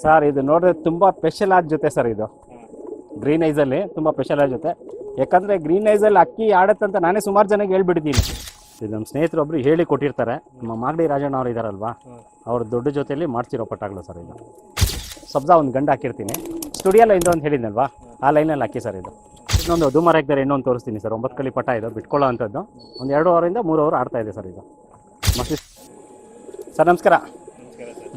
Sir ಇದು ನೋಡಿದ್ರೆ ತುಂಬ ಸ್ಪೆಷಲ್ ಆದ ಜೊತೆ ಸರ್ ಇದು ಗ್ರೀನ್ ಐಸಲ್ಲಿ ತುಂಬ ಸ್ಪೆಷಲ್ ಆದ ಜೊತೆ. ಯಾಕಂದರೆ ಗ್ರೀನ್ ಐಸಲ್ಲಿ ಅಕ್ಕಿ ಆಡತ್ತಂತ ನಾನೇ ಸುಮಾರು ಜನಕ್ಕೆ ಹೇಳ್ಬಿಟ್ಟಿದ್ದೀನಿ. ಇದು ನಮ್ಮ ಸ್ನೇಹಿತರು ಒಬ್ರು ಹೇಳಿ ಕೊಟ್ಟಿರ್ತಾರೆ. ನಮ್ಮ ಮಾಗಡಿ ರಾಜಣ್ಣ ಅವ್ರು ಇದ್ದಾರಲ್ವಾ, ಅವ್ರ ದೊಡ್ಡ ಜೊತೆಯಲ್ಲಿ ಮಾಡ್ತಿರೋ ಪಟ್ಟಾಗಳು ಸರ್ ಇದು. ಸಬ್ಜಾ ಒಂದು ಗಂಡು ಹಾಕಿರ್ತೀನಿ, ಸ್ಟುಡಿಯೋಲ್ಲ ಇಂದು ಅಂತ ಹೇಳಿದ್ನಲ್ವಾ, ಆ ಲೈನಲ್ಲಿ ಹಾಕಿ ಸರ್ ಇದು. ಇನ್ನೊಂದು ಧೂಮರ ಇದ್ದಾರೆ, ಇನ್ನೊಂದು ತೋರಿಸ್ತೀನಿ ಸರ್. 9 ಕಲಿ ಪಟ್ಟ ಇದು ಬಿಟ್ಕೊಳ್ಳೋ ಅಂಥದ್ದು. ಒಂದು 2 ಅವರಿಂದ 3 ಅವರ್ ಆಡ್ತಾ ಇದೆ ಸರ್ ಇದು. ಮತ್ತೆ ಸರ್ ನಮಸ್ಕಾರ.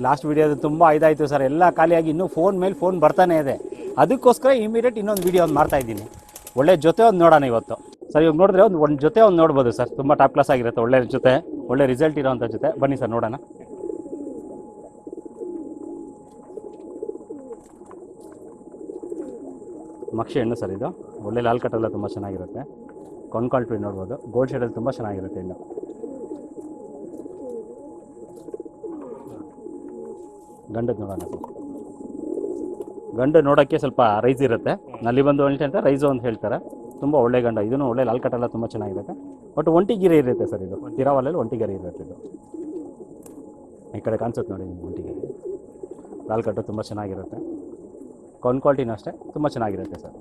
ಲಾಸ್ಟ್ ವಿಡಿಯೋದು ತುಂಬ ಇದಾಯಿತು ಸರ್, ಎಲ್ಲ ಖಾಲಿಯಾಗಿ ಇನ್ನೂ ಫೋನ್ ಮೇಲೆ ಫೋನ್ ಬರ್ತಾನೆ ಇದೆ. ಅದಕ್ಕೋಸ್ಕರ ಇಮಿಡಿಯೇಟ್ ಇನ್ನೊಂದು ವೀಡಿಯೋ ಒಂದು ಮಾಡ್ತಾ ಇದ್ದೀನಿ. ಒಳ್ಳೆ ಜೊತೆ ಒಂದು ನೋಡೋಣ ಇವತ್ತು ಸರ್. ಇವಾಗ ನೋಡಿದ್ರೆ ಒಂದು ಜೊತೆ ಒಂದು ನೋಡ್ಬೋದು ಸರ್, ತುಂಬ ಟಾಪ್ ಕ್ಲಾಸ್ ಆಗಿರುತ್ತೆ. ಒಳ್ಳೆ ಜೊತೆ, ಒಳ್ಳೆ ರಿಸಲ್ಟ್ ಇರೋವಂಥ ಜೊತೆ. ಬನ್ನಿ ಸರ್ ನೋಡೋಣ. ಮಕ್ಷಿ ಹೆಣ್ಣು ಸರ್ ಇದು. ಒಳ್ಳೆ ಲಾಲ್ ಕಟ್ಟೆಲ್ಲ ತುಂಬ ಚೆನ್ನಾಗಿರುತ್ತೆ. ಕೊಂಡ್ಕೊಳ್ತೀವಿ ನೋಡ್ಬೋದು. ಗೋಲ್ಡ್ ಶೇಡಲ್ಲಿ ತುಂಬ ಚೆನ್ನಾಗಿರುತ್ತೆ ಹೆಣ್ಣು. ಗಂಡದ್ದು ನೋಡೋಣ ಸರ್. ಗಂಡು ನೋಡೋಕ್ಕೆ ಸ್ವಲ್ಪ ರೈಸ್ ಇರುತ್ತೆ. ನಲ್ಲಿ ಬಂದು ಹೇಳ್ತಾರೆ, ರೈಸು ಅಂತ ಹೇಳ್ತಾರೆ. ತುಂಬ ಒಳ್ಳೆ ಗಂಡ. ಇದೂ ಒಳ್ಳೆ ಲಾಲ್ ಕಟ್ಟೆಲ್ಲ ತುಂಬ ಚೆನ್ನಾಗಿರುತ್ತೆ. ಬಟ್ ಒಂಟಿಗಿರಿ ಇರುತ್ತೆ ಸರ್ ಇದು. ತಿರಾವಲಲ್ಲಿ ಒಂಟಿಗಿರಿ ಇರುತ್ತೆ ಇದು. ಈ ಕಡೆ ಕಾಣಿಸುತ್ತೆ ನೋಡಿ ನಿಮ್ಗೆ ಒಂಟಿಗಿರಿ. ಲಾಲ್ ಕಟ್ಟು ತುಂಬ ಚೆನ್ನಾಗಿರುತ್ತೆ. ಕ್ವಾಲಿಟಿನೂ ಅಷ್ಟೇ ತುಂಬ ಚೆನ್ನಾಗಿರುತ್ತೆ ಸರ್.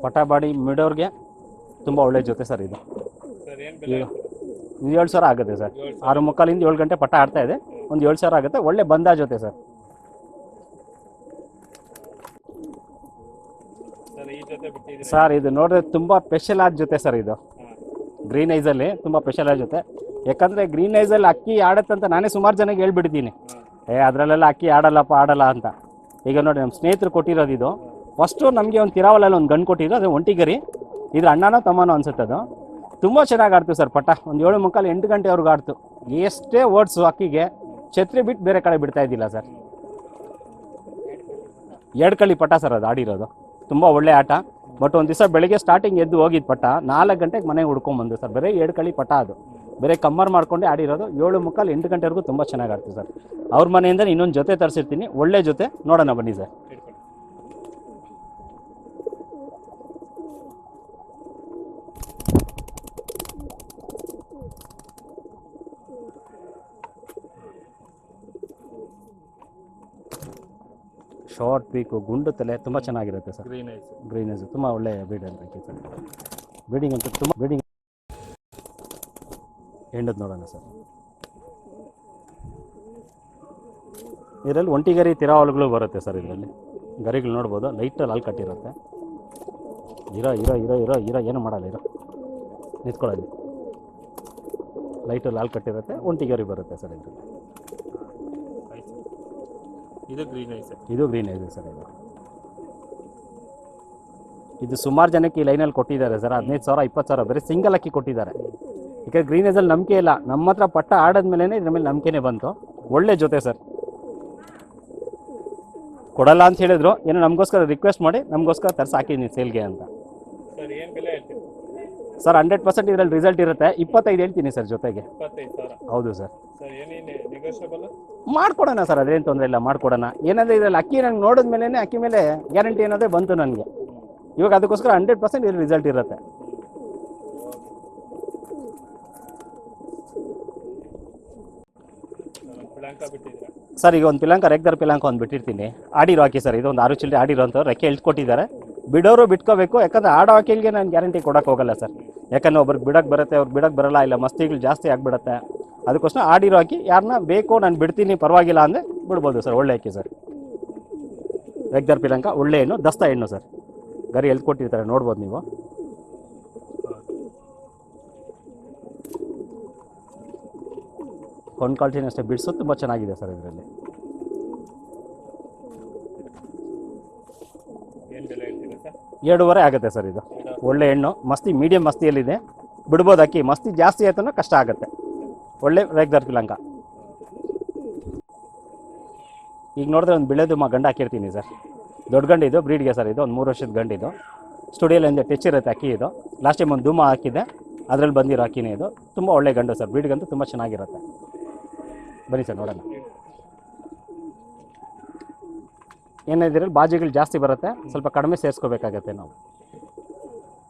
ಪಟಾಬಾಡಿ ಮಿಡೋರ್ಗೆ ತುಂಬ ಒಳ್ಳೆ ಜೊತೆ ಸರ್ ಇದು. 7,000 ಆಗುತ್ತೆ ಸರ್. 6:45 7 ಗಂಟೆ ಪಟ ಆಡ್ತಾ ಇದೆ. ಒಂದು 7,000 ಆಗುತ್ತೆ. ಒಳ್ಳೆ ಬಂದ ಜೊತೆ ಸರ್. ಸರ್ ಇದು ನೋಡಿದ್ರೆ ತುಂಬ ಸ್ಪೆಷಲ್ ಆದ ಜೊತೆ ಸರ್ ಇದು. ಗ್ರೀನ್ ಐಸಲ್ಲಿ ತುಂಬ ಸ್ಪೆಷಲ್ ಆದ ಜೊತೆ. ಯಾಕಂದರೆ ಗ್ರೀನ್ ಐಸಲ್ಲಿ ಅಕ್ಕಿ ಆಡತ್ತಂತ ನಾನೇ ಸುಮಾರು ಜನಕ್ಕೆ ಹೇಳ್ಬಿಟ್ಟಿದ್ದೀನಿ. ಅದರಲ್ಲೆಲ್ಲ ಅಕ್ಕಿ ಆಡಲ್ಲ ಅಂತ. ಈಗ ನೋಡಿ ನಮ್ಮ ಸ್ನೇಹಿತರು ಕೊಟ್ಟಿರೋದು ಇದು. ಫಸ್ಟು ನಮಗೆ ಒಂದು ತಿರಾವಲಲ್ಲಿ ಒಂದು ಗಂಡು ಕೊಟ್ಟಿದ್ದು, ಅದು ಒಂಟಿಗರಿ. ಇದ್ರ ಅಣ್ಣನೋ ತಮ್ಮನೋ ಅನ್ಸುತ್ತೆ ಅದು. ತುಂಬ ಚೆನ್ನಾಗಿ ಆಡ್ತು ಸರ್ ಪಟ್ಟ. ಒಂದು 7:45 8 ಗಂಟೆವರೆಗೂ ಆಡ್ತು. ಎಷ್ಟೇ ಓಡಿಸು ಅಕ್ಕಿಗೆ ಛತ್ರಿ ಬಿಟ್ಟು ಬೇರೆ ಕಡೆ ಬಿಡ್ತಾ ಇದ್ದಿಲ್ಲ ಸರ್. 2 ಕಲಿ ಪಟ್ಟ ಸರ್ ಅದು ಆಡಿರೋದು. ತುಂಬ ಒಳ್ಳೆ ಆಟ. ಬಟ್ ಒಂದು ದಿವಸ ಬೆಳಗ್ಗೆ ಸ್ಟಾರ್ಟಿಂಗ್ ಎದ್ದು ಹೋಗಿದ್ದು ಪಟ್ಟ 4 ಗಂಟೆಗೆ ಮನೆಗೆ ಹುಡ್ಕೊಂಬಂದು ಸರ್. ಬರೀ 2 ಕಲಿ ಪಟ್ಟ ಅದು. ಬೇರೆ ಕಮ್ಮರ್ ಮಾಡ್ಕೊಂಡೆ ಆಡಿರೋದು. 7:45 8 ಗಂಟೆವರೆಗೂ ತುಂಬ ಚೆನ್ನಾಗಿ ಆಡ್ತು ಸರ್. ಅವ್ರ ಮನೆಯಿಂದ ಇನ್ನೊಂದು ಜೊತೆ ತರಿಸಿರ್ತೀನಿ, ಒಳ್ಳೆ ಜೊತೆ. ನೋಡೋಣ ಬನ್ನಿ ಸರ್. ಶಾರ್ಟ್ ಪೀಕು, ಗುಂಡು ತಲೆ ತುಂಬ ಚೆನ್ನಾಗಿರುತ್ತೆ ಸರ್. ಗ್ರೀನ್ ಐಸ್ ತುಂಬ ಒಳ್ಳೆ ಬೀಡ್ ಅಂತ ಸರ್. ಬೀಡಿಂಗ್ ಅಂತೂ ತುಂಬ ಬೀಡಿಂಗ್. ಹೆಂಡದ್ದು ನೋಡೋಣ ಸರ್. ಇದರಲ್ಲಿ ಒಂಟಿಗರಿ ತಿರಾವಲುಗಳು ಬರುತ್ತೆ ಸರ್. ಇದರಲ್ಲಿ ಗರಿಗಳು ನೋಡ್ಬೋದು. ಲೈಟಲ್ಲಿ ಅಲ್ಲಿ ಕಟ್ಟಿರುತ್ತೆ. ಇರೋ ಏನು ಮಾಡಲ್ಲ. ನಿಂತ್ಕೊಳ್ಳಿ. ಲೈಟಲ್ಲಿ ಹಾಲು ಕಟ್ಟಿರುತ್ತೆ. ಒಂಟಿಗರಿ ಬರುತ್ತೆ ಸರ್ ಇದರಲ್ಲಿ. ಇದು ಗ್ರೀನ್ ಐಸ್ ಸರ್. ಇದು ಸುಮಾರು ಜನಕ್ಕೆ ಈ ಲೈನಲ್ಲಿ ಕೊಟ್ಟಿದ್ದಾರೆ ಸರ್. 15,000 20,000 ಬರೀ ಸಿಂಗಲ್ ಅಕ್ಕಿ ಕೊಟ್ಟಿದ್ದಾರೆ. ಯಾಕಂದರೆ ಗ್ರೀನ್ ಐಸಲ್ಲಿ ನಂಬಿಕೆ ಇಲ್ಲ. ನಮ್ಮ ಹತ್ರ ಪಟ್ಟ ಆಡೋದ್ಮೇಲೆ ಇದ್ರ ಮೇಲೆ ನಂಬಿಕೆನೇ ಬಂತು. ಒಳ್ಳೆ ಜೊತೆ ಸರ್. ಕೊಡಲ್ಲ ಅಂತ ಹೇಳಿದ್ರು. ಏನೋ ನಮಗೋಸ್ಕರ ರಿಕ್ವೆಸ್ಟ್ ಮಾಡಿ ನಮಗೋಸ್ಕರ ತರಿಸಿ ಹಾಕಿದ್ದೀನಿ ಸೇಲ್ಗೆ ಅಂತ ಸರ್. 100% ಇದರಲ್ಲಿ ರಿಸಲ್ಟ್ ಇರುತ್ತೆ. 25 ಹೇಳ್ತೀನಿ ಸರ್ ಜೊತೆಗೆ. ಹೌದು ಸರ್. ಮಾಡ್ಕೊಡೋಣ ಸರ್, ಅದೇನು ತೊಂದರೆ ಇಲ್ಲ, ಮಾಡ್ಕೊಡೋಣ. ಏನಂದರೆ ಇದರಲ್ಲಿ ಅಕ್ಕಿ ನಂಗೆ ನೋಡಿದ್ಮೇಲೆ ಅಕ್ಕಿ ಮೇಲೆ ಗ್ಯಾರಂಟಿ ಅನ್ನೋದೇ ಬಂತು ನನಗೆ. ಇವಾಗ ಅದಕ್ಕೋಸ್ಕರ 100% ಇದ್ರ ರಿಸಲ್ಟ್ ಇರುತ್ತೆ ಸರ್. ಈಗ ಒಂದು ಪಿಲಾಂಕ, ರೆಗ್ದರ್ ಪಿಲಾಂಕ ಒಂದು ಬಿಟ್ಟಿರ್ತೀನಿ. ಆಡಿರೋ ಹಾಕಿ ಸರ್. ಇದು ಒಂದು 6 ಚಿಲ್ಲರೆ ಆಡಿರೋ ಅಂತ ರೆಕ್ಕೆ ಎಳ್ಕೊಟ್ಟಿದ್ದಾರೆ. ಬಿಡೋರು ಬಿಟ್ಕೋಬೇಕು. ಯಾಕಂದರೆ ಆಡೋ ಹಾಕಿಲ್ಗೆ ನಾನು ಗ್ಯಾರಂಟಿ ಕೊಡೋಕೆ ಹೋಗಲ್ಲ ಸರ್. ಯಾಕಂದರೆ ಒಬ್ರಿಗೆ ಬಿಡೋಕ್ಕೆ ಬರುತ್ತೆ, ಅವ್ರಿಗೆ ಬಿಡೋಕ್ಕೆ ಬರೋಲ್ಲ, ಇಲ್ಲ ಮಸ್ತಿಗಳು ಜಾಸ್ತಿ ಆಗಿಬಿಡುತ್ತೆ. ಅದಕ್ಕೋಸ್ಕರ ಆಡಿರೋ ಹಾಕಿ ಯಾರನ್ನ ಬೇಕೋ ನಾನು ಬಿಡ್ತೀನಿ ಪರವಾಗಿಲ್ಲ ಅಂದರೆ ಬಿಡ್ಬೋದು ಸರ್. ಒಳ್ಳೆ ಹಾಕಿ ಸರ್. ರೆಗ್ದರ್ ಪಿಲಾಂಕ ಒಳ್ಳೆ ಹೆಣ್ಣು, ದಸ್ತಾ ಹೆಣ್ಣು ಸರ್. ಗರಿ ಎಳ್ಕೊಟ್ಟಿರ್ತಾರೆ ನೋಡ್ಬೋದು ನೀವು. ಕ್ವಾಲಿಟಿನೂ ಅಷ್ಟೇ ಬಿಡಿಸೋ ತುಂಬ ಚೆನ್ನಾಗಿದೆ ಸರ್ ಇದರಲ್ಲಿ. ಎರಡೂವರೆ ಆಗುತ್ತೆ ಸರ್ ಇದು. ಒಳ್ಳೆ ಹೆಣ್ಣು, ಮಸ್ತಿ ಮೀಡಿಯಮ್ ಮಸ್ತಿಯಲ್ಲಿದೆ. ಬಿಡ್ಬೋದು ಅಕ್ಕಿ. ಮಸ್ತಿ ಜಾಸ್ತಿ ಆಯ್ತನೋ ಕಷ್ಟ ಆಗುತ್ತೆ. ಒಳ್ಳೆ ರೆಗ್ದರ್ ಪಿಲಾಂಕ. ಈಗ ನೋಡಿದ್ರೆ ಒಂದು ಬಿಳೆದು ಗಂಡು ಹಾಕಿರ್ತೀನಿ ಸರ್. ದೊಡ್ಡ ಗಂಡು ಇದು, ಬ್ರೀಡ್ಗೆ ಸರ್. ಇದು ಒಂದು 3 ವರ್ಷದ ಗಂಡು. ಇದು ಸ್ಟುಡಿಯೋಲಿ ಒಂದು ಟಚ್ ಇರುತ್ತೆ ಅಕ್ಕಿ. ಇದು ಲಾಸ್ಟ್ ಟೈಮ್ ಒಂದು ಧೂಮ ಹಾಕಿದೆ, ಅದರಲ್ಲಿ ಬಂದಿರೋ ಅಕ್ಕಿನೇ ಇದು. ತುಂಬ ಒಳ್ಳೆ ಗಂಡು ಸರ್. ಬ್ರೀಡ್ಗಂತೂ ತುಂಬ ಚೆನ್ನಾಗಿರುತ್ತೆ. ಬನ್ನಿ ಸರ್ ನೋಡೋಣ. ಏನಿದ್ರಲ್ಲಿ ಬಾಜಿಗಳು ಜಾಸ್ತಿ ಬರುತ್ತೆ, ಸ್ವಲ್ಪ ಕಡಿಮೆ ಸೇರಿಸ್ಕೋಬೇಕಾಗತ್ತೆ ನಾವು.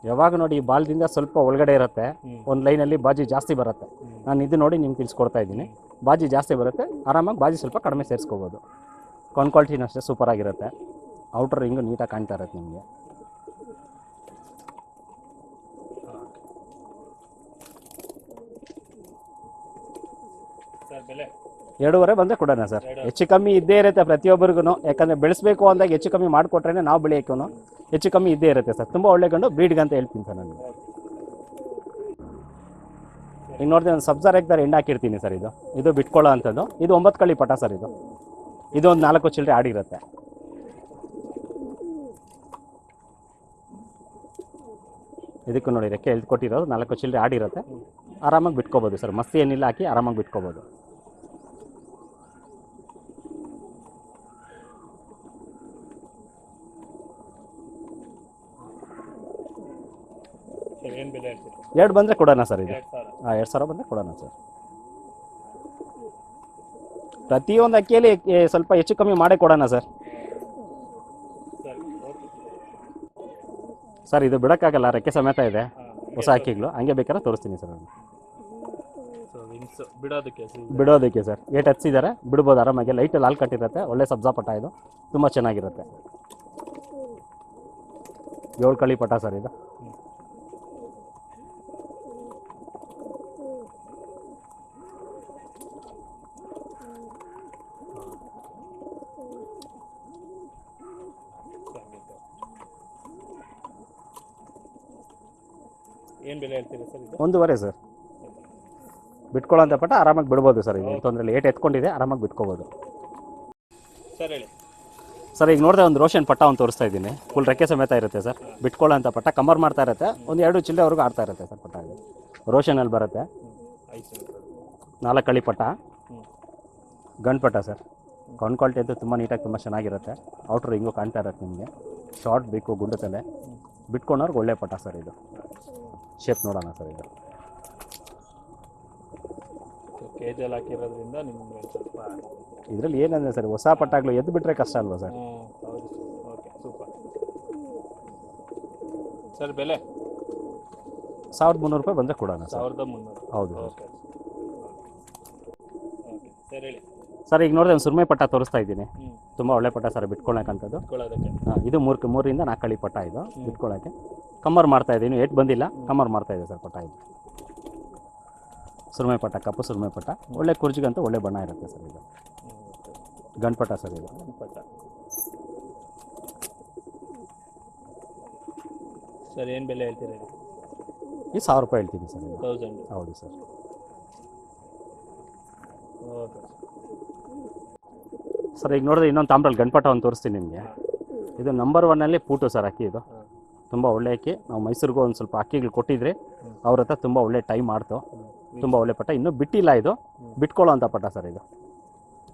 ಯಾವಾಗ ನೋಡಿ ಈ ಬಾಲ್ದಿಂದ ಸ್ವಲ್ಪ ಒಳಗಡೆ ಇರುತ್ತೆ, ಒಂದು ಲೈನಲ್ಲಿ ಬಾಜಿ ಜಾಸ್ತಿ ಬರುತ್ತೆ. ನಾನು ಇದು ನೋಡಿ ನಿಮ್ಗೆ ತಿಳಿಸ್ಕೊಡ್ತಾ ಇದ್ದೀನಿ. ಬಾಜಿ ಜಾಸ್ತಿ ಬರುತ್ತೆ, ಆರಾಮಾಗಿ ಬಾಜಿ ಸ್ವಲ್ಪ ಕಡಿಮೆ ಸೇರಿಸ್ಕೋಬೋದು. ಕ್ವಾಲಿಟಿನೂ ಅಷ್ಟೇ ಸೂಪರಾಗಿರುತ್ತೆ. ಔಟರ್ ರಿಂಗು ನೀಟಾಗಿ ಕಾಣ್ತಾ ಇರುತ್ತೆ ನಿಮಗೆ. ಬೆಲೆ 2.5 ಬಂದರೆ ಕೊಡೋಣ ಸರ್. ಹೆಚ್ಚು ಕಮ್ಮಿ ಇದ್ದೇ ಇರುತ್ತೆ ಪ್ರತಿಯೊಬ್ಬರಿಗೂ. ಯಾಕಂದರೆ ಬೆಳೆಸಬೇಕು ಅಂದಾಗ ಹೆಚ್ಚು ಕಮ್ಮಿ ಮಾಡಿಕೊಟ್ರೆ ನಾವು ಬೆಳೆಯೋಕ್ಕೂ ಹೆಚ್ಚು ಕಮ್ಮಿ ಇದ್ದೇ ಇರುತ್ತೆ ಸರ್. ತುಂಬ ಒಳ್ಳೆ ಗಂಡು ಬ್ರೀಡ್ಗೆ ಅಂತ ಹೇಳ್ತೀನಿ ಸರ್ ನಾನು. ಈಗ ನೋಡಿದ್ರೆ ಒಂದು ಸಬ್ಜಾರ್ ಎಕ್ದಾರ ಹೆಣ್ಣು ಹಾಕಿರ್ತೀನಿ ಸರ್. ಇದು ಬಿಟ್ಕೊಳ್ಳೋ ಅಂಥದ್ದು. ಇದು 9 ಕಳಿ ಪಟ ಸರ್. ಇದು ಒಂದು 4 ಚಿಲ್ಲರೆ ಆಡಿರುತ್ತೆ. ಇದಕ್ಕೂ ನೋಡಿ ರೆಕ್ಕೆ ಎಳ್ದು ಕೊಟ್ಟಿರೋದು 4 ಚಿಲ್ಲರೆ ಆಡಿರುತ್ತೆ. ಆರಾಮಾಗಿ ಬಿಟ್ಕೋಬೋದು ಸರ್. ಮಸ್ತಿ ಏನಿಲ್ಲ, ಹಾಕಿ ಆರಾಮಾಗಿ ಬಿಟ್ಕೋಬೋದು. ಏನು ಬೆಲೆ ಹೇಳ್ತೀರಿ? 2 ಬಂದರೆ ಕೊಡೋಣ ಸರ್. ಇದು 2,000 ಬಂದರೆ ಕೊಡೋಣ ಸರ್. ಪ್ರತಿಯೊಂದು ಅಕ್ಕಿಯಲ್ಲಿ ಸ್ವಲ್ಪ ಹೆಚ್ಚು ಕಮ್ಮಿ ಮಾಡೇ ಕೊಡೋಣ ಸರ್. ಸರ್ ಇದು ಬಿಡೋಕ್ಕಾಗಲ್ಲ, ರೆಕ್ಕೆ ಸಮೇತ ಇದೆ. ಹೊಸ ಅಕ್ಕಿಗಳು ಹಂಗೆ ಬೇಕಾದ್ರೆ ತೋರಿಸ್ತೀನಿ ಸರ್. ಬಿಡೋದಕ್ಕೆ ಸರ್ ಏಟ್ ಹಚ್ಚಿದ್ದಾರೆ, ಬಿಡ್ಬೋದು ಆರಾಮಾಗಿ. ಲೈಟಲ್ಲಿ ಹಾಲು ಕಟ್ಟಿರುತ್ತೆ, ಒಳ್ಳೆ ಸಬ್ಜಾ ಪಟ. ಇದು ತುಂಬ ಚೆನ್ನಾಗಿರುತ್ತೆ. 7 ಕಳಿ ಪಟ ಸರ್. ಇದು ಏನು ಬೆಲೆ ಹೇಳ್ತೀರಾ ಸರ್? 1.5 ಸರ್. ಬಿಟ್ಕೊಳ್ಳೋಂಥ ಪಟ ಆರಾಮಾಗಿ ಬಿಡ್ಬೋದು ಸರ್. ಇದು ತೊಂದರೆ ಇಲ್ಲ, ಏಟ್ ಎತ್ಕೊಂಡಿದೆ, ಆರಾಮಾಗಿ ಬಿಟ್ಕೋಬೋದು ಸರ್. ಹೇಳಿ ಸರ್. ಈಗ ನೋಡಿದ್ರೆ ಒಂದು ರೋಷನ್ ಪಟ್ಟ ಒಂದು ತೋರಿಸ್ತಾ ಇದ್ದೀನಿ. ಫುಲ್ ರೆಕ್ಕೆ ಸಮೇತ ಇರುತ್ತೆ ಸರ್. ಬಿಟ್ಕೊಳ್ಳೋಂಥ ಪಟ್ಟ ಕಮ್ಮರ್ ಮಾಡ್ತಾ ಇರುತ್ತೆ. ಒಂದು 2 ಚಿಲ್ಲರೆವರೆಗೂ ಆಡ್ತಾ ಇರುತ್ತೆ ಸರ್ ಪಟ್ಟ. ಇದು ರೋಷನಲ್ಲಿ ಬರುತ್ತೆ. 4 ಕಳಿ ಪಟ್ಟ, ಗಂಡು ಪಟ್ಟ ಸರ್. ಕ್ವಾಲಿಟಿ ಅಂತೂ ತುಂಬ ನೀಟಾಗಿ ತುಂಬ ಚೆನ್ನಾಗಿರುತ್ತೆ. ಔಟ್ರ್ ಹಿಂಗೂ ಕಾಣ್ತಾ ಇರುತ್ತೆ ನಿಮಗೆ. ಶಾರ್ಟ್ ಬೇಕು, ಗುಂಡು ತಲೆ. ಬಿಟ್ಕೊಂಡವ್ರಿಗೆ ಒಳ್ಳೆ ಪಟ್ಟ ಸರ್. ಇದು ಶೇಪ್ ನೋಡೋಣ ಸರ್. ಇದು ಕೇಜಲ್ಲಿ ಹಾಕಿರೋದ್ರಿಂದ ನಿಮಗೆ ಸ್ವಲ್ಪ ಇದರಲ್ಲಿ ಏನಂದರೆ ಸರ್, ಹೊಸ ಪಟ್ಟಾಗ್ಲು ಎದ್ದು ಬಿಟ್ಟರೆ ಕಷ್ಟ ಅಲ್ವಾ ಸರ್? ಹೌದು. Okay, super sir. ಬೆಲೆ 1,300 ರೂಪಾಯಿ ಬಂದರೆ ಕೊಡೋಣ ಸರ್. 1,300? ಹೌದು. Okay sir. ಹೇಳಿ ಸರ್. ಈಗ ನೋಡಿದ್ರೆ ಒಂದು ಸುರ್ಮೆ ಪಟ್ಟ ತೋರಿಸ್ತಾ ಇದ್ದೀನಿ. ತುಂಬ ಒಳ್ಳೆ ಪಟ್ಟ ಸರ್, ಬಿಟ್ಕೊಳ್ಳೋಕ್ಕಂಥದ್ದು. ಹಾಂ, ಇದು 3 ರಿಂದ 4 ಕಳಿ ಪಟ್ಟ. ಇದು ಬಿಟ್ಕೊಳ್ಳೋಕ್ಕೆ ಕಮ್ಮರ್ ಮಾಡ್ತಾ ಇದ್ದೀನಿ. ಏಟ್ ಬಂದಿಲ್ಲ, ಕಮ್ಮರ್ ಮಾಡ್ತಾ ಇದೆ ಸರ್ ಪಟ್ಟ. ಇದು ಸುರ್ಮೆ ಪಟ್ಟ, ಕಪ್ಪು ಸುರ್ಮೆ ಪಟ್ಟ. ಒಳ್ಳೆ ಕುರ್ಜಿಗಂತೂ ಒಳ್ಳೆ ಬಣ್ಣ ಇರುತ್ತೆ ಸರ್. ಇದು ಗಂಡು ಪಟ್ಟ ಸರ್. ಇದು ಪಟ್ಟ ಸರ್. ಏನು ಬೆಲೆ ಹೇಳ್ತೀರಾ? ಈ 1,000 ರೂಪಾಯಿ ಹೇಳ್ತೀನಿ ಸರ್. ಇದು 1000? ಹೌದು ಸರ್. Okay sir. ಈಗ ನೋಡಿದ್ರೆ ಇನ್ನೊಂದು ತಾಮ್ರಲ್ಲಿ ಗಂಡ್ಪಟ್ಟ ಒಂದು ತೋರಿಸ್ತೀನಿ ನಿಮಗೆ. ಇದು ನಂಬರ್ 1ನಲ್ಲಿ ಪೂಟು ಸರ್ ಅಕ್ಕಿ. ಇದು ತುಂಬ ಒಳ್ಳೆ ಅಕ್ಕಿ. ನಾವು ಮೈಸೂರಿಗೂ ಒಂದು ಸ್ವಲ್ಪ ಅಕ್ಕಿಗಳು ಕೊಟ್ಟಿದ್ರೆ ಅವ್ರ ಹತ್ರ ತುಂಬ ಒಳ್ಳೆ ಟೈಮ್ ಮಾಡ್ತು. ತುಂಬ ಒಳ್ಳೆ ಪಟ್ಟ. ಇನ್ನೂ ಬಿಟ್ಟಿಲ್ಲ. ಇದು ಬಿಟ್ಕೊಳ್ಳೋ ಅಂಥ ಪಟ್ಟ ಸರ್. ಇದು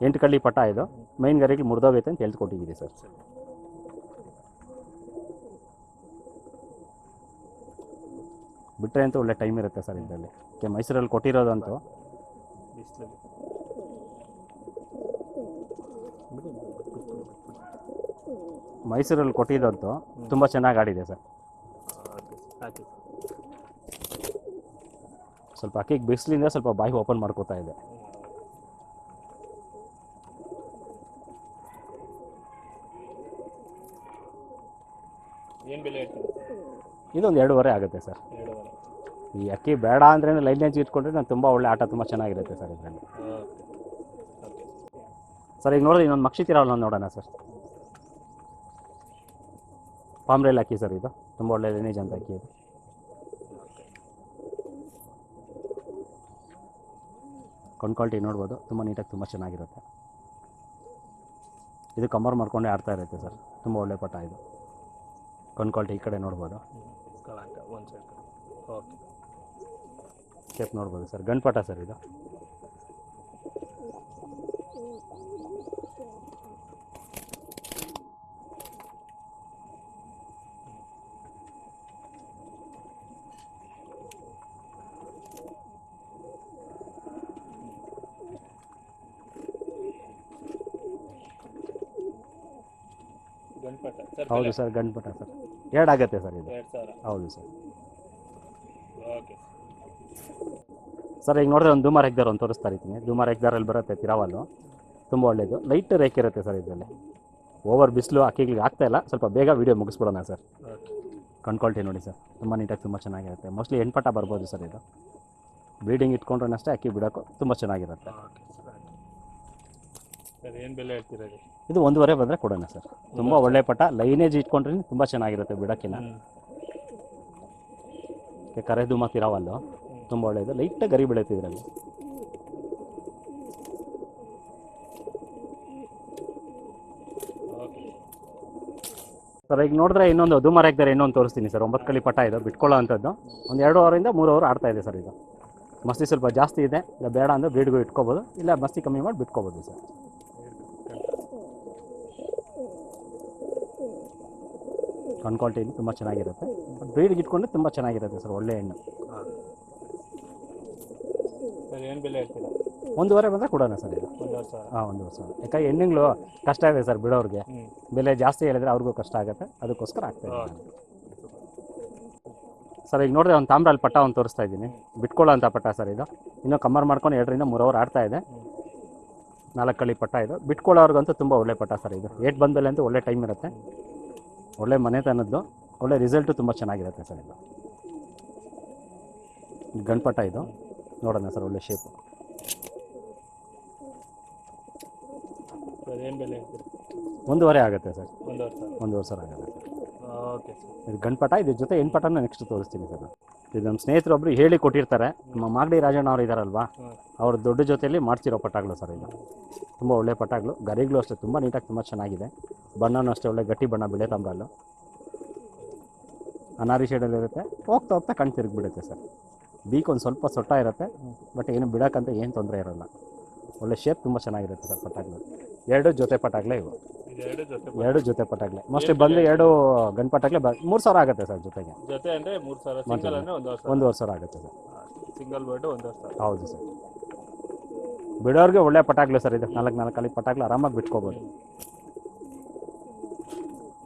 8 ಕಳ್ಳಿ ಪಟ್ಟ. ಇದು ಮೈನ್ ಗರಿಗೆ ಮುರಿದೋಗೈತೆ ಅಂತ ಹೇಳ್ಕೊಟ್ಟಿದ್ದೀರಿ ಸರ್. ಬಿಟ್ಟರೆ ಅಂತೂ ಒಳ್ಳೆ ಟೈಮ್ ಇರುತ್ತೆ ಸರ್ ಇದರಲ್ಲಿ. ಮೈಸೂರಲ್ಲಿ ಕೊಟ್ಟಿರೋದಂತೂ ಮೈಸೂರಲ್ಲಿ ಕೊಟ್ಟಿದ್ದಂತೂ ತುಂಬ ಚೆನ್ನಾಗಿ ಆಡಿದೆ ಸರ್. ಸ್ವಲ್ಪ ಅಕ್ಕಿಗೆ ಬಿಸಿಲಿಂದ ಸ್ವಲ್ಪ ಬಾಯಿ ಓಪನ್ ಮಾಡ್ಕೋತಾ ಇದೆ. ಏನು ಬೆಲೆ ಹೇಳ್ತೀವಿ? ಇದೊಂದು 2.5 ಆಗುತ್ತೆ ಸರ್. 2.5? ಈ ಅಕ್ಕಿ ಬೇಡ ಅಂದ್ರೆ ಲೈನ್ ಲೇಂಜ್ ಇಟ್ಕೊಂಡ್ರೆ ನಾನು ತುಂಬ ಒಳ್ಳೆ ಆಟ ತುಂಬ ಚೆನ್ನಾಗಿರುತ್ತೆ ಸರ್ ಇದರಲ್ಲಿ. ಸರ್. ಈಗ ನೋಡಿದ್ರೆ ಇನ್ನೊಂದು ಮಕ್ಷಿ ತಿರಾವಲ್ ನೋಡೋಣ ಸರ್. ಪಾಮ್ರೇಲ್ ಅಕ್ಕಿ ಸರ್. ಇದು ತುಂಬ ಒಳ್ಳೆ ಲೈನೇಜ್ ಅಂತ ಅಕ್ಕಿ. ಇದು ಕ್ವಾಲಿಟಿ ನೋಡ್ಬೋದು, ತುಂಬ ನೀಟಾಗಿ ತುಂಬ ಚೆನ್ನಾಗಿರುತ್ತೆ. ಇದು ಕಮ್ಮರ್ ಮಾಡ್ಕೊಂಡೇ ಆಡ್ತಾ ಇರುತ್ತೆ ಸರ್. ತುಂಬ ಒಳ್ಳೆ ಪಟ್ಟ. ಇದು ಕ್ವಾಲಿಟಿ ಈ ಕಡೆ ನೋಡ್ಬೋದು. ಓಕೆ, ಶೇಪ್ ನೋಡ್ಬೋದು ಸರ್. ಗಂಡು ಪಟ್ಟ ಸರ್. ಇದು ಗಂಡ್ಪಟ್ಟ ಸರ್ ಹೌದು ಸರ್, ಗಂಡು ಪಟ್ಟ ಸರ್. ಎರಡು ಆಗುತ್ತೆ ಸರ್ ಇದು. 2000. ಹೌದು ಸರ್. ಓಕೆ ಸರ್ ಈಗ ನೋಡಿದ್ರೆ ಒಂದು ಧೂಮಾರ್ ಎಗ್ದಾರ್ ಒಂದು ತೋರಿಸ್ತಾ ಇರ್ತೀನಿ. ಧೂಮಾರ್ ಎಗ್ದಾರಲ್ಲಿ ಬರುತ್ತೆ ತಿರಾವಲ್ಲು, ತುಂಬ ಒಳ್ಳೆಯದು. ಲೈಟ್ ರೇಖಿರುತ್ತೆ ಸರ್ ಇದರಲ್ಲಿ. ಓವರ್ ಬಿಸಿಲು ಅಕ್ಕಿಗಳಿಗೆ ಆಗ್ತಾ ಇಲ್ಲ. ಸ್ವಲ್ಪ ಬೇಗ ವೀಡಿಯೋ ಮುಗಿಸ್ಬಿಡೋಣ ಸರ್. ಓಕೆ ಕಣ್ಕೊಳ್ತೀವಿ ನೋಡಿ ಸರ್, ತುಂಬ ನೀಟಾಗಿ ತುಂಬ ಚೆನ್ನಾಗಿರುತ್ತೆ. ಮೋಸ್ಟ್ಲಿ ಹೆಣ್ಪಟ್ಟ ಬರ್ಬೋದು ಸರ್ ಇದು. ಬ್ರೀಡಿಂಗ್ ಇಟ್ಕೊಂಡ್ರೆ ಅಷ್ಟೇ ಅಕ್ಕಿ ಬಿಡೋಕ್ಕೂ ತುಂಬ ಚೆನ್ನಾಗಿರುತ್ತೆ. ಓಕೆ ಸರ್ ಏನು ಬೆಲೆ ಹೇಳ್ತೀರಾ ಇದು? ಇದು 1.5 ಬಂದರೆ ಕೊಡೋಣ ಸರ್. ತುಂಬ ಒಳ್ಳೆ ಪಟ್ಟ, ಲೈನೇಜ್ ಇಟ್ಕೊಂಡ್ರೆ ತುಂಬ ಚೆನ್ನಾಗಿರುತ್ತೆ ಬಿಡೋಕ್ಕಿಂತ. ಕರೆ ಧೂಮ ತಿರಾವಲ್ಲು ತುಂಬ ಒಳ್ಳೆಯದು. ಲೈಟಾಗಿ ಗರಿ ಬೀಳುತ್ತೆ ಇದರಲ್ಲಿ. ಓಕೆ ಸರ್ ಈಗ ನೋಡಿದ್ರೆ ಇನ್ನೊಂದು ಧೂಮಾರ್ ಎಗ್ದಾರೆ ಇನ್ನೊಂದು ತೋರಿಸ್ತೀನಿ ಸರ್. 9 ಕಳಿ ಪಟ್ಟ ಇದು ಬಿಟ್ಕೊಳ್ಳೋ ಅಂಥದ್ದು. ಒಂದು 2 ಅವರಿಂದ 3 ಅವರ್ ಆಡ್ತಾ ಇದೆ ಸರ್ ಇದು. ಮಸ್ತಿ ಸ್ವಲ್ಪ ಜಾಸ್ತಿ ಇದೆ, ಇಲ್ಲ ಬೇಡ ಅಂದರೆ ಬ್ರೀಡ್ಗೂ ಇಟ್ಕೋಬೋದು, ಇಲ್ಲ ಮಸ್ತಿ ಕಮ್ಮಿ ಮಾಡಿ ಬಿಟ್ಕೋಬೋದು ಸರ್. ಕಣ್ಕೊಳ್ತೀನಿ ತುಂಬ ಚೆನ್ನಾಗಿರುತ್ತೆ. ಬ್ರೀಡ್ಗೆ ಇಟ್ಕೊಂಡ್ರೆ ತುಂಬ ಚೆನ್ನಾಗಿರುತ್ತೆ ಸರ್, ಒಳ್ಳೆ ಹೆಣ್ಣು. ಸರ್ ಏನು ಬೆಲೆ ಹೇಳ್ತೀರಾ? 1.5 ಬಂದರೆ ಕೊಡೋಣ ಸರ್ ಇದು. 1,000. ಹಾಂ 1,000. ಯಾಕಂದ್ರೆ ಹೆಣ್ಣುಗಳು ಕಷ್ಟ ಇದೆ ಸರ್ ಬಿಡೋರಿಗೆ. ಬೆಲೆ ಜಾಸ್ತಿ ಹೇಳಿದ್ರೆ ಅವ್ರಿಗೂ ಕಷ್ಟ ಆಗುತ್ತೆ, ಅದಕ್ಕೋಸ್ಕರ ಆಗ್ತಾಯಿದೆ ಸರ್. ಈಗ ನೋಡಿದ್ರೆ ಒಂದು ತಾಮ್ರಲ್ಲಿ ಪಟ್ಟ ಒಂದು ತೋರಿಸ್ತಾ ಇದ್ದೀನಿ. ಬಿಟ್ಕೊಳ್ಳೋ ಅಂಥ ಪಟ್ಟ ಸರ್ ಇದು. ಇನ್ನೂ ಕಮ್ಮರ್ ಮಾಡ್ಕೊಂಡು 2 ರಿಂದ 3 ಅವರ್ ಆಡ್ತಾ ಇದೆ. 4 ಕಳಿ ಪಟ್ಟ ಇದು. ಬಿಟ್ಕೊಳ್ಳೋರ್ಗಂತೂ ತುಂಬ ಒಳ್ಳೆ ಪಟ್ಟ ಸರ್ ಇದು. ಏಟ್ ಬಂದಮೇಲೆ ಅಂತೂ ಒಳ್ಳೆ ಟೈಮ್ ಇರುತ್ತೆ, ಒಳ್ಳೆ ಮನೆತನದ್ದು, ಒಳ್ಳೆ ರಿಸಲ್ಟು ತುಂಬ ಚೆನ್ನಾಗಿರುತ್ತೆ ಸರ್ ಇದು. ಗಂಡ್ಪಟ್ಟ ಇದು ನೋಡೋಣ ಸರ್, ಒಳ್ಳೆ ಶೇಪು. ಸರ್ ಏನು ಬೆಲೆ ಹೇಳ್ತೀರಾ? 1.5 ಆಗುತ್ತೆ ಸರ್. 1,000. 1,000 ಆಗುತ್ತೆ ಸರ್. Okay sir. ಇದು ಗಂಡ್ಪಟ್ಟ, ಇದ್ರ ಜೊತೆ ಹೆಣ್ಪಟ್ಟನ ನೆಕ್ಸ್ಟ್ ತೋರಿಸ್ತೀನಿ ಸರ್. ಇದು ನಮ್ಮ ಸ್ನೇಹಿತರು ಒಬ್ಬರು ಹೇಳಿ ಕೊಟ್ಟಿರ್ತಾರೆ. ನಮ್ಮ ಮಾಗಡಿ ರಾಜಣ್ಣ ಅವರು ಇದ್ದಾರಲ್ವಾ, ಅವ್ರ ದೊಡ್ಡ ಜೊತೆಯಲ್ಲಿ ಮಾಡ್ತಿರೋ ಪಟ್ಟಾಗಳು ಸರ್ ಇದು. ತುಂಬ ಒಳ್ಳೆ ಪಟ್ಟಾಗಳು. ಗರಿಗಳು ಅಷ್ಟೇ ತುಂಬ ನೀಟಾಗಿ ತುಂಬ ಚೆನ್ನಾಗಿದೆ. ಬಣ್ಣನೂ ಅಷ್ಟೇ ಒಳ್ಳೆ ಗಟ್ಟಿ ಬಣ್ಣ, ಬಿಳೆ ತಾಮ್ರಲ್ಲು ಅನಾರಿ ಶೇಡಲ್ಲಿರುತ್ತೆ. ಹೋಗ್ತಾ ಹೋಗ್ತಾ ಕಣ್ಣು ತಿರುಗಿಬಿಡುತ್ತೆ ಸರ್. ಬೀಕ್ ಒಂದು ಸ್ವಲ್ಪ ಸೊಟ್ಟ ಇರುತ್ತೆ, ಬಟ್ ಏನು ಬಿಡೋಕ್ಕಂತ ಏನು ತೊಂದರೆ ಇರೋಲ್ಲ. ಒಳ್ಳೆ ಶೇಪ್ ತುಂಬ ಚೆನ್ನಾಗಿರುತ್ತೆ ಸರ್ ಪಟ್ಟಾಗಳು. 2 ಜೊತೆ ಪಟ್ಟಾಗಲೇ ಇವು. ಇದು 2 ಜೊತೆ 2 ಜೊತೆ ಪಟ್ಟಾಗಲೇ ಮೋಸ್ಟ್ಲಿ ಬಂದು 2 ಗಂಡು ಪಟ್ಟಾಗಲೇ 3,000 ಆಗುತ್ತೆ ಸರ್ ಜೊತೆಗೆ. ಜೊತೆ ಅಂದರೆ 3,000, ಸಿಂಗಲ್ ಅಂದರೆ 1,000. 1,000 ಆಗುತ್ತೆ ಸರ್. Single bird 1,000. ಹೌದು ಸರ್. ಬಿಡೋರಿಗೆ ಒಳ್ಳೆ ಪಟಾಗ್ಲು ಸರ್ ಇದು. 4 ಕಳಿ ಪಟಾಗ್ಲು ಆರಾಮಾಗಿ ಬಿಟ್ಕೋಬೋದು.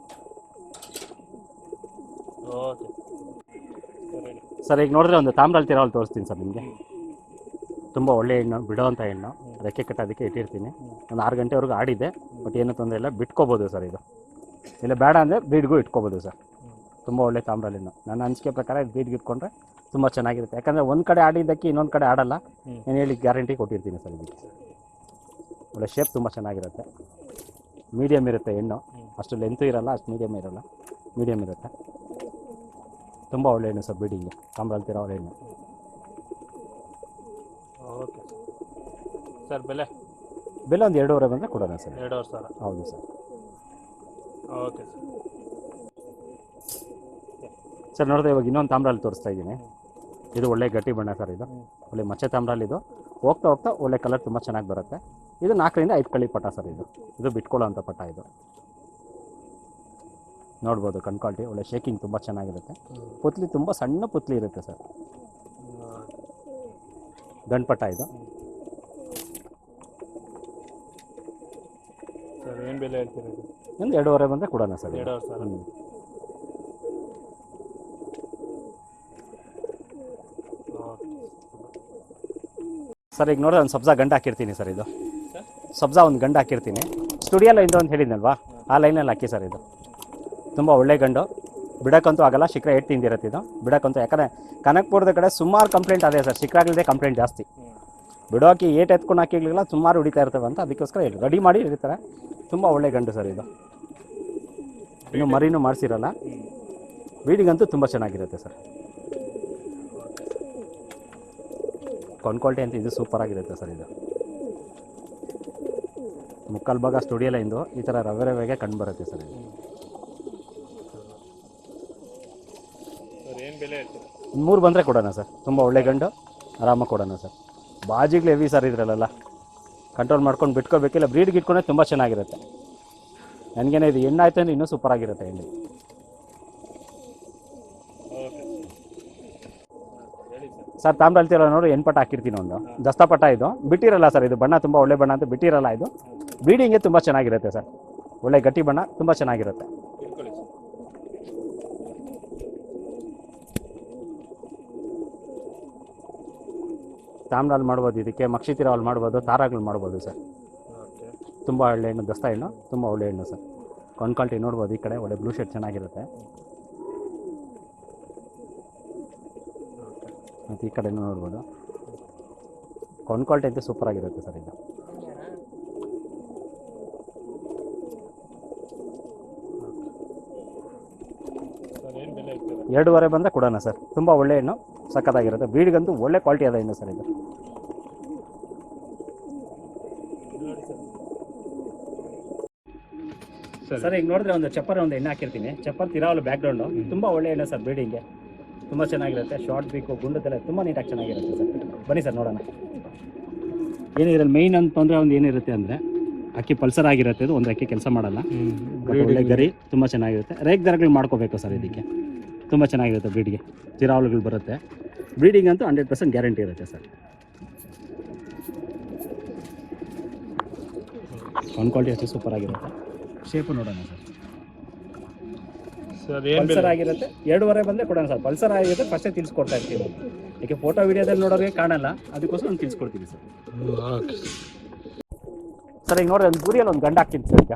ಓಕೆ ಸರ್ ಈಗ ನೋಡಿದ್ರೆ ಒಂದು ತಾಮ್ರಲ್ಲಿ ತಿರಾವಲ್ ತೋರಿಸ್ತೀನಿ ಸರ್ ನಿಮಗೆ. ತುಂಬ ಒಳ್ಳೆ ಹೆಣ್ಣು, ಬಿಡೋವಂಥ ಹೆಣ್ಣು. ರೆಕ್ಕೆ ಕಟ್ಟೋದಕ್ಕೆ ಇಟ್ಟಿರ್ತೀನಿ. ಒಂದು 6 ಗಂಟೆವರೆಗೂ ಆಡಿದೆ, ಬಟ್ ಏನೂ ತೊಂದರೆ ಇಲ್ಲ, ಬಿಟ್ಕೋಬೋದು ಸರ್ ಇದು. ಇಲ್ಲ ಬೇಡ ಅಂದರೆ ಬ್ರೀಡ್ಗೂ ಇಟ್ಕೋಬೋದು ಸರ್. ತುಂಬ ಒಳ್ಳೆ ತಾಮ್ರಲ್ಲಿ ಹೆಣ್ಣು. ನನ್ನ ಅನಿಸಿಕೆ ಪ್ರಕಾರ ಬ್ರೀಡ್ಗೆ ಇಟ್ಕೊಂಡ್ರೆ ತುಂಬ ಚೆನ್ನಾಗಿರುತ್ತೆ. ಯಾಕಂದರೆ ಒಂದು ಕಡೆ ಆಡಿದ್ದಕ್ಕೆ ಇನ್ನೊಂದು ಕಡೆ ಆಡಲ್ಲ. ನಾನು ಹೇಳಿ ಗ್ಯಾರಂಟಿ ಕೊಟ್ಟಿರ್ತೀನಿ ಸರ್ ಇದಕ್ಕೆ. ಒಳ್ಳೆ ಶೇಪ್ ತುಂಬ ಚೆನ್ನಾಗಿರುತ್ತೆ. ಮೀಡಿಯಮ್ ಇರುತ್ತೆ ಹೆಣ್ಣು, ಅಷ್ಟು ಲೆಂತು ಇರಲ್ಲ, ಅಷ್ಟು ಮೀಡಿಯಮ್ ಇರಲ್ಲ, ಮೀಡಿಯಮ್ ಇರುತ್ತೆ. ತುಂಬ ಒಳ್ಳೆ ಹೆಣ್ಣು ಸರ್ ಬ್ರೀಡಿಂಗ್ಗೆ, ತಾಮ್ರಲ್ಲಿ ತಿರಾವಲ್ ಹೆಣ್ಣು. Okay sir. ಬೆಲೆ ಒಂದು 2.5 ಬಂದರೆ ಕೊಡೋಣ ಸರ್. 2,000. ಹೌದು ಸರ್. ಓಕೆ ಸರ್ ನೋಡಿದ್ರೆ ಇವಾಗ ಇನ್ನೊಂದು ತಾಮ್ರಲ್ಲಿ ತೋರಿಸ್ತಾ ಇದ್ದೀನಿ. ಇದು ಒಳ್ಳೆ ಗಟ್ಟಿ ಬಣ್ಣ ಸರ್ ಇದು. ಒಳ್ಳೆ ಮಚ್ಚೆ ತಾಮ್ರಲ್ಲಿ ಇದು. ಹೋಗ್ತಾ ಹೋಗ್ತಾ ಒಳ್ಳೆ ಕಲರ್ ತುಂಬ ಚೆನ್ನಾಗಿ ಬರುತ್ತೆ. ಇದು 4 ರಿಂದ 5 ಕಳಿ ಪಟ್ಟ ಸರ್ ಇದು. ಇದು ಬಿಟ್ಕೊಳ್ಳೋ ಅಂಥ ಪಟ್ಟ ಇದು. ನೋಡ್ಬೋದು ಕಣ್ ಕ್ವಾಲಿಟಿ, ಒಳ್ಳೆ ಶೇಕಿಂಗ್ ತುಂಬ ಚೆನ್ನಾಗಿರುತ್ತೆ. ಪುತ್ಲಿ ತುಂಬ ಸಣ್ಣ ಪುತ್ಲಿ ಇರುತ್ತೆ ಸರ್. ಗಂಡ್ಪಟ್ಟ ಇದು. ಸರ್ ಏನು ಬೆಲೆ ಹೇಳ್ತೀರಾ ಇದು? ಒಂದು 2.5 ಬಂದರೆ ಕೊಡೋಣ ಸರ್. 2,000. ಸರ್ ಈಗ ನೋಡಿದ್ರೆ ಒಂದು ಸಬ್ಜಾ ಗಂಡು ಹಾಕಿರ್ತೀನಿ ಸರ್ ಇದು. ಸಬ್ಜಾ ಒಂದು ಗಂಡು ಹಾಕಿರ್ತೀನಿ. ಸ್ಟುಡಿಯೋಲ್ಲ ಇಂದ ಒಂದು ಹೇಳಿದ್ನಲ್ವಾ, ಆ ಲೈನಲ್ಲಿ ಹಾಕಿ ಸರ್ ಇದು. ತುಂಬ ಒಳ್ಳೆ ಗಂಡು. ಬಿಡೋಕ್ಕಂತೂ ಆಗಲ್ಲ, ಶಿಖರ 8 ತಿಂದಿರುತ್ತೆ ಇದು. ಬಿಡೋಕ್ಕಂತೂ ಯಾಕಂದರೆ ಕನಕಪುರದ ಕಡೆ ಸುಮಾರು ಕಂಪ್ಲೇಂಟ್ ಅದೇ ಸರ್, ಶಿಖರಾಗಲಿದೆ ಕಂಪ್ಲೇಂಟ್ ಜಾಸ್ತಿ. ಬಿಡೋಕೆ 8 ಎತ್ಕೊಂಡು ಹಾಕಿಗ್ಲಿಲ್ಲ, ಸುಮಾರು ಹೊಡಿತಾ ಇರ್ತವೆ ಅಂತ, ಅದಕ್ಕೋಸ್ಕರ ರೆಡಿ ಮಾಡಿ ಇರ್ತಾರೆ. ತುಂಬ ಒಳ್ಳೆ ಗಂಡು ಸರ್ ಇದು. ಇನ್ನು ಮರಿನೂ ಮಾಡಿಸಿರಲ್ಲ. ಬ್ರೀಡಿಂಗಂತೂ ತುಂಬ ಚೆನ್ನಾಗಿರುತ್ತೆ ಸರ್. ಕ್ವಾಲಿಟಿ ಅಂತ ಇದು ಸೂಪರಾಗಿರುತ್ತೆ ಸರ್ ಇದು. ಮುಕ್ಕಾಲು ಭಾಗ ಸ್ಟುಡಿಯೋ ಲೈನ್ದು ಈ ಥರ ರವೆ ರವೆಗೆ ಕಂಡು ಬರುತ್ತೆ ಸರ್ ಇದು. ಸರ್ ಏನು ಬೆಲೆ ಹೇಳ್ತೀರಾ? 3 ಬಂದರೆ ಕೊಡೋಣ ಸರ್. ತುಂಬ ಒಳ್ಳೆ ಗಂಡು, ಆರಾಮಾಗಿ ಕೊಡೋಣ ಸರ್. ಬಾಜಿಗಳು ಹೆವಿ ಸರ್ ಇದ್ರಲ್ಲೆಲ್ಲ, ಕಂಟ್ರೋಲ್ ಮಾಡ್ಕೊಂಡು ಬಿಟ್ಕೋಬೇಕಿಲ್ಲ. ಬ್ರೀಡ್ಗೆ ಇಟ್ಕೊಂಡ್ರೆ ತುಂಬ ಚೆನ್ನಾಗಿರುತ್ತೆ. ನನಗೇನೆ ಇದು ಹೆಣ್ಣಾಯ್ತು ಅಂದರೆ ಇನ್ನೂ ಸೂಪರಾಗಿರುತ್ತೆ ಹೆಣ್ಣು. ಸರ್ ತಾಮ್ರಲ್ತಿರೋ ನೋಡಿ, ಹೆಣ್ಪಟ್ಟ ಹಾಕಿರ್ತೀನಿ ಒಂದು. ದಸ್ತಪಟ್ಟ ಇದು ಬಿಟ್ಟಿರಲ್ಲ ಸರ್. ಇದು ಬಣ್ಣ ತುಂಬ ಒಳ್ಳೆ ಬಣ್ಣ ಅಂತ ಬಿಟ್ಟಿರಲ್ಲ ಇದು. ಬ್ರೀಡಿಂಗ್ಗೆ ತುಂಬ ಚೆನ್ನಾಗಿರುತ್ತೆ ಸರ್. ಒಳ್ಳೆ ಗಟ್ಟಿ ಬಣ್ಣ ತುಂಬ ಚೆನ್ನಾಗಿರುತ್ತೆ. ತಾಮ್ರಲ್ಲಿ ಮಾಡ್ಬೋದು, ಇದಕ್ಕೆ ಮಕ್ಷಿತಿರಾವಲ್ಲಿ ಮಾಡ್ಬೋದು, ತಾರಾಗಳು ಮಾಡ್ಬೋದು ಸರ್. ಓಕೆ ತುಂಬ ಒಳ್ಳೆ ಹಣ್ಣು, ದಸ್ತಾ ಹಣ್ಣು ತುಂಬ ಒಳ್ಳೆ ಹಣ್ಣು ಸರ್. ಕ್ವಾಲಿಟಿ ನೋಡ್ಬೋದು, ಈ ಕಡೆ ಒಳ್ಳೆ ಬ್ಲೂ ಶೇಡ್ ಚೆನ್ನಾಗಿರುತ್ತೆ. ಮತ್ತು ಈ ಕಡೆ ನೋಡ್ಬೋದು, ಕ್ವಾಲಿಟಿ ಅಂತೂ ಸೂಪರ್ ಆಗಿರುತ್ತೆ ಸರ್ ಇದು. ಸರ್ ಏನು ಬೆಲೆ ಹೇಳ್ತೀರಾ? 2.5 ಬಂದರೆ ಕೊಡೋಣ ಸರ್. ತುಂಬ ಒಳ್ಳೆ ಹಣ್ಣು, ಸಖತ್ತಾಗಿರುತ್ತೆ. ಬೀಡಿಗಂತೂ ಒಳ್ಳೆ ಕ್ವಾಲಿಟಿ ಅದ ಹಣ್ಣು ಸರ್ ಇದು. ಸರ್ ಈಗ ನೋಡಿದ್ರೆ ಒಂದು ಚಪ್ಪರ್ ಒಂದು ಎಣ್ಣೆ ಹಾಕಿರ್ತೀನಿ. ಚಪ್ಪರ್ ತಿರಾವಲು ಬ್ಯಾಕ್ಗ್ರೌಂಡು ತುಂಬ ಒಳ್ಳೆ ಎಣ್ಣೆ ಸರ್. ಬೀಡಿಂಗೆ ತುಂಬ ಚೆನ್ನಾಗಿರುತ್ತೆ. ಶಾರ್ಟ್ ಬೀಕು ಗುಂಡದೆಲ್ಲ ತುಂಬ ನೀಟಾಗಿ ಚೆನ್ನಾಗಿರುತ್ತೆ ಸರ್. ಬನ್ನಿ ಸರ್ ನೋಡೋಣ. ಏನಿದ್ರೆ ಮೈನ್ ಅಂತಂದರೆ ಒಂದು ಏನಿರುತ್ತೆ ಅಂದರೆ ಅಕ್ಕಿ ಪಲ್ಸರ್ ಆಗಿರುತ್ತೆ. ಇದು ಒಂದು ಅಕ್ಕಿ ಕೆಲಸ ಮಾಡಲ್ಲ. ಒಳ್ಳೆ ಗರಿ ತುಂಬ ಚೆನ್ನಾಗಿರುತ್ತೆ. ರೇಕ್ ದರಗಳು ಮಾಡ್ಕೋಬೇಕು ಸರ್. ಇದಕ್ಕೆ ತುಂಬ ಚೆನ್ನಾಗಿರುತ್ತೆ. ಬ್ರೀಡ್ಗೆ ತಿರಾವಲುಗಳು ಬರುತ್ತೆ. ಬ್ರೀಡಿಂಗ್ ಅಂತೂ 100% ಗ್ಯಾರಂಟಿ ಇರುತ್ತೆ ಸರ್. ಕ್ವಾಲಿಟಿ ಅಷ್ಟೇ ಸೂಪರ್ ಆಗಿರುತ್ತೆ. ಶೇಪು ನೋಡೋಣ ಸರ್. ಸರ್ ಏನು ಪಲ್ಸರ್ ಬೆಲೆ? ಆಗಿರುತ್ತೆ. 2.5 ಬಂದರೆ ಕೊಡೋಣ ಸರ್. ಪಲ್ಸರ್ ಆಗಿರುತ್ತೆ ಫಸ್ಟೇ ತಿಳಿಸ್ಕೊಡ್ತಾ ಇರ್ತೀವಿ. ಯಾಕೆ ಫೋಟೋ ವೀಡಿಯೋದಲ್ಲಿ ನೋಡೋರಿಗೆ ಕಾಣಲ್ಲ, ಅದಕ್ಕೋಸ್ಕರ ನಾನು ತಿಳಿಸ್ಕೊಡ್ತೀವಿ ಸರ್. ಓಕೆ ಸರ್ ಈಗ ನೋಡಿ, ಒಂದು ಗುರಿಯಲ್ಲಿ ಒಂದು ಗಂಡು ಹಾಕ್ತೀನಿ ಸರ್. ಈಗ